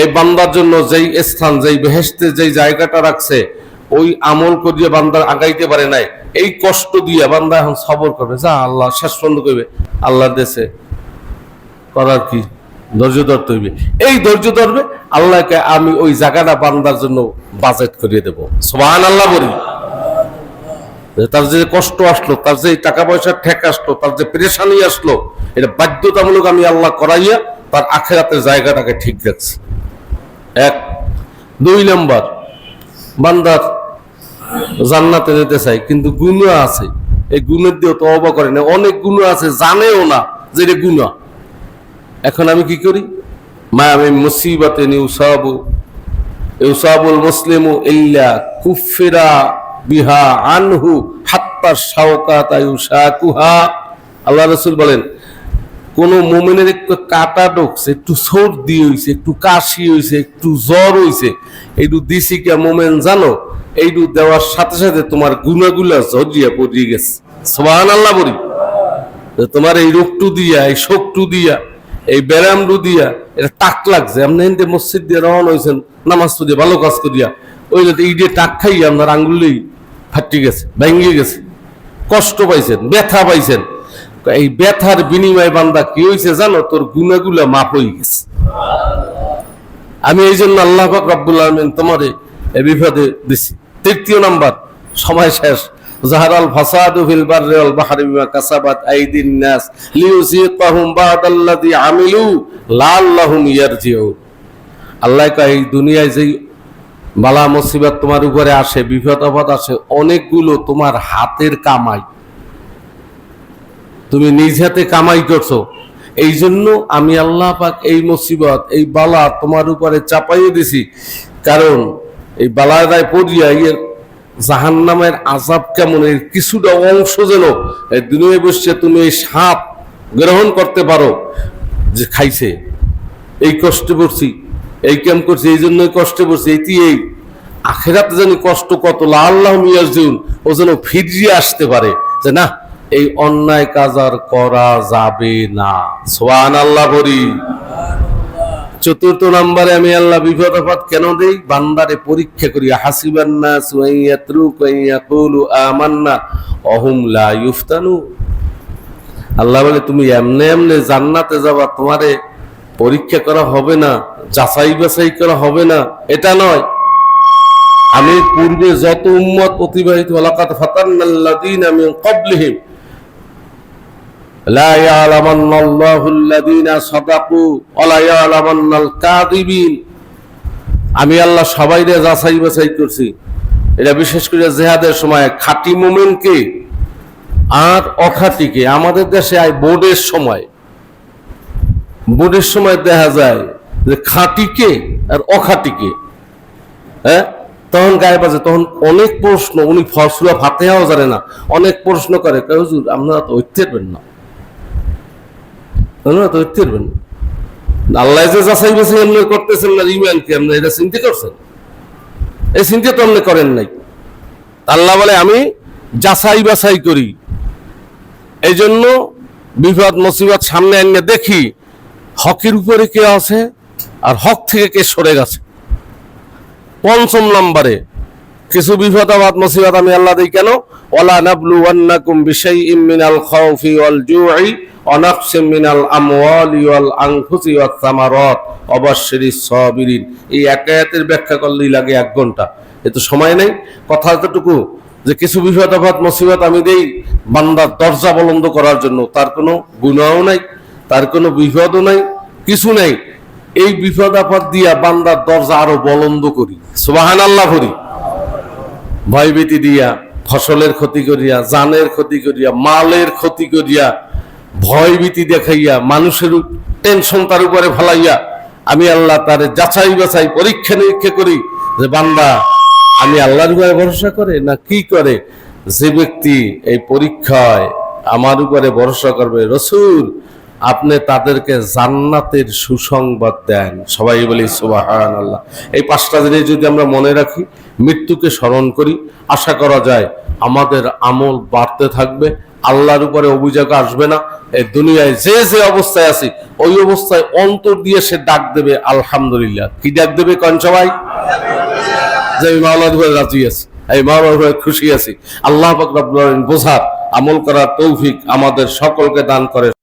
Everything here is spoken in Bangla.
এই বান্দার জন্য যেই স্থান, যেই বেহেশতে যেই জায়গাটা রাখছে, ওই আমল করিয়ে বান্দা আগাইতে পারে নাই, এই কষ্ট দিয়ে বান্দা এখন সবর করবে, যা আল্লাহ শেষ পর্যন্ত করবে, আল্লাহর দেশে করার কি, ধৈর্য ধরতে হইবে। এই ধৈর্য ধরবে, আল্লাহকে আমি ওই জায়গাটা বান্দার জন্য বাজেট করিয়ে দেবো। সুবহানাল্লাহ বলি। তার যে কষ্ট আসলো, তার যে টাকা পয়সার ঠেক আসলো, তার যে পেরেশানি আসলো, এটা বাধ্যতামূলক আমি আল্লাহ করাইয়া তার আখিরাতের জায়গাটাকে ঠিক রাখছি। এক। দুই নম্বর, বান্দার জান্নাতে যেতে চাই, কিন্তু গুনাহ আছে, এই গুণের দিয়ে তওবা করে না। অনেক গুনাহ আছে, জানেও না যে এটা গুনাহ। এখন আমি কি করি? মা আমি মুসিবাতে ইউসাবুল মুসলিমু ইল্লা কুফিরা বিহা আনহু হাত্তা শাওকাতা ইউশাকুহা। আল্লাহ রাসূল বলেন, কোন মুমিনের একটু কাটা ঢুকছে, একটু সর্দি হইছে, একটু কাশি হইছে, একটু জ্বর হইছে, এইটু দিছি কে মোমেন জানো, এইটু দেওয়ার সাথে সাথে তোমার গুনাহগুলা ঝরিয়া পড়িয়ে গেছে। সুবহানাল্লাহ বলি। তোমার এই রোগটু দিয়া, এই শোকটু দিয়া, এই ব্যারামটু দিয়া এটা টাক লাগছে, আপনি হিন্দে মসজিদ দিয়ে রওনা হয়েছেন নামাজ পড়িয়া ভালো কাজ করিয়া, ওই এই দিয়ে টাক খাইয়া আপনার আঙ্গুলেই ফাটি গেছে, ভেঙে গেছে, কষ্ট পাইছেন, ব্যথা পাইছেন। এই ব্যথার বিনিময়ে বান্দা কি হয়েছে জানো, তোর গুনাহগুলা মাফ হয়ে গেছে। আমি এই জন্য আল্লাহ পাক রব্বুল আলামিন তোমারে এই বিপদে দিছি। তৃতীয় নাম্বার, সময় শেষ। জাহারাল ফাসাদু ফিল বাররি ওয়াল বাহরি বিমা কাসাবাত আইদিন নাস লিইউযিকাহুম বাদাল্লাযী আমিলু লাআল্লাহুম ইয়ারজিউন। আল্লাহ কয়, এই দুনিয়ায় যেই বালা মুসিবত তোমার উপরে আসে, বিপদ আপদ আসে, অনেকগুলো তোমার হাতের কামাই, তুমি নিজ হাতে কামাই করছো। এই জন্য আমি আল্লাহ পাক এই মুসিবত, এই বালা তোমার উপরে চাপাইয়ে দিছি, কারণ এই বালায় পড়িয়া জাহান্নামের আযাব কেমন, এর কিছুটা অংশ যেন এই দুনিয়ায় বসে তুমি এই সাপ গ্রহণ করতে পারো, যে খাইছে, এই কষ্ট করছি, এই কেম করছি, এই জন্যই কষ্ট করছি, এটি এই আখিরাতে জানি কষ্ট কত, লাআল্লাহুম ইয়ারজিউন, ও যেন ফিরিয়ে আসতে পারে, যে না, এই অন্যায় কাজ আর করা যাবে না। সুবহানাল্লাহ বলি। চতুর্থ নম্বরে আমি আল্লাহ বিপদ আপদ কেন দেই? বান্দারে পরীক্ষা করি। হাসিবান নাস ওয়া ইয়াতরুকু আন ইয়াকুলু আমান্না ওয়া হুম লা ইফতানু। আল্লাহ বলে, তুমি এমনে এমনে জান্নাতে যাবা, তোমারে পরীক্ষা করা হবে না, যাচাই বাছাই করা হবে না, এটা নয়। আমি পূর্বে যত উম্মত অতিবাহিত, ওয়ালাকাদ ফাতান্নাল্লাযীনা মিন ক্বাবলিহিম লা ইয়ালামান্নাল্লাহুল্লাযীনা সাদাকু ওয়া লা ইয়ালামান্নাল কাযিবিন। আমি আল্লাহ সবাইরে যাচাই বাছাই করছি। এটা বিশেষ করে জিহাদের সময় খাঁটি মুমিনকে আর অখাঁটিকে। আমাদের দেশে বোর্ডের সময় দেখা যায় যে খাঁটিকে আর অখাঁটিকে, হ্যাঁ, তখন গায়ে বাজে, তখন অনেক প্রশ্ন, উনি সূরা ফাতিহাও জানে না, অনেক প্রশ্ন করে, হুজুর আপনারা তো ঐক্য পারবেন না, আল্লাহ যে যাচাই বাছাই এমনি করতেছেন না, ইমানকে আপনি এটা চিন্তা করছেন? এই চিন্তা তো আপনি করেন নাই। আল্লাহ বলে, আমি যাচাই বাছাই করি। এই জন্য বিপদ মুসিবত সামনে এনে দেখি হকের উপরে কে আছে আর হক থেকে কে সরে গেছে। পঞ্চম নম্বরে কিছু বিপদ আপদ মুসিবত আমি আল্লাহ দেই কেন? ওয়ালা নাবলুওয়ান্নাকুম বিশাইইম মিনাল খাউফি ওয়াল জুই ওয়া নাকসিম মিনাল আমওয়ালি ওয়াল আনফুসি ওয়াস সামারাত ওয়া বাশশিরিস সাবিরিন। এই এক আয়াতের ব্যাখ্যা করলেই লাগে 1 ঘন্টা, এত সময় নেই। কথা এতটুকু যে কিছু বিপদ আপদ মুসিবত আমি দেই বান্দার দরজা বলন্দ করার জন্য। তার কোনো গুনাহও নাই, তার কোনো বিপদও নাই, কিছু নাই। এই বিপদ আপদ দিয়া বান্দার দরজা আরো বলন্দ করি। সুবহানাল্লাহ করি। ভয়ভীতি দিয়া, ফসলের ক্ষতি করিয়া, জানের ক্ষতি করিয়া, মালের ক্ষতি করিয়া, ভয়ভীতি দেখাইয়া, মানুষের টেনশন তার উপরে ফেলাইয়া আমি আল্লাহ তার যাচাই বাছাই পরীক্ষা নিরীক্ষা করি যে বান্দা আমি আল্লাহর উপরে ভরসা করে না কি করে। যে ব্যক্তি এই পরীক্ষায় আমার উপরে ভরসা করবে, রাসূল আপনি তাদেরকে জান্নাতের সুসংবাদ দেন। সবাই বলি সুবহানাল্লাহ। এই 5টা জিনিস যদি আমরা মনে রাখি, মৃত্যুকে স্মরণ করি, আশা করা যায় আমাদের আমল বাড়তে থাকবে, আল্লাহর উপরে অভিযোগ আসবে না। এই দুনিয়ায় যে যে অবস্থায় আছি ওই অবস্থায় অন্তর দিয়ে সে ডাক দেবে আলহামদুলিল্লাহ। কি ডাক দেবে কোন সবাই? যে আমি মাওলার উপরে রাজি আছি, এই মাওলার উপরে খুশি আছি। আল্লাহ পাক রব্বুল আলামিন বোঝার আমল করার তৌফিক আমাদের সকলকে দান করে।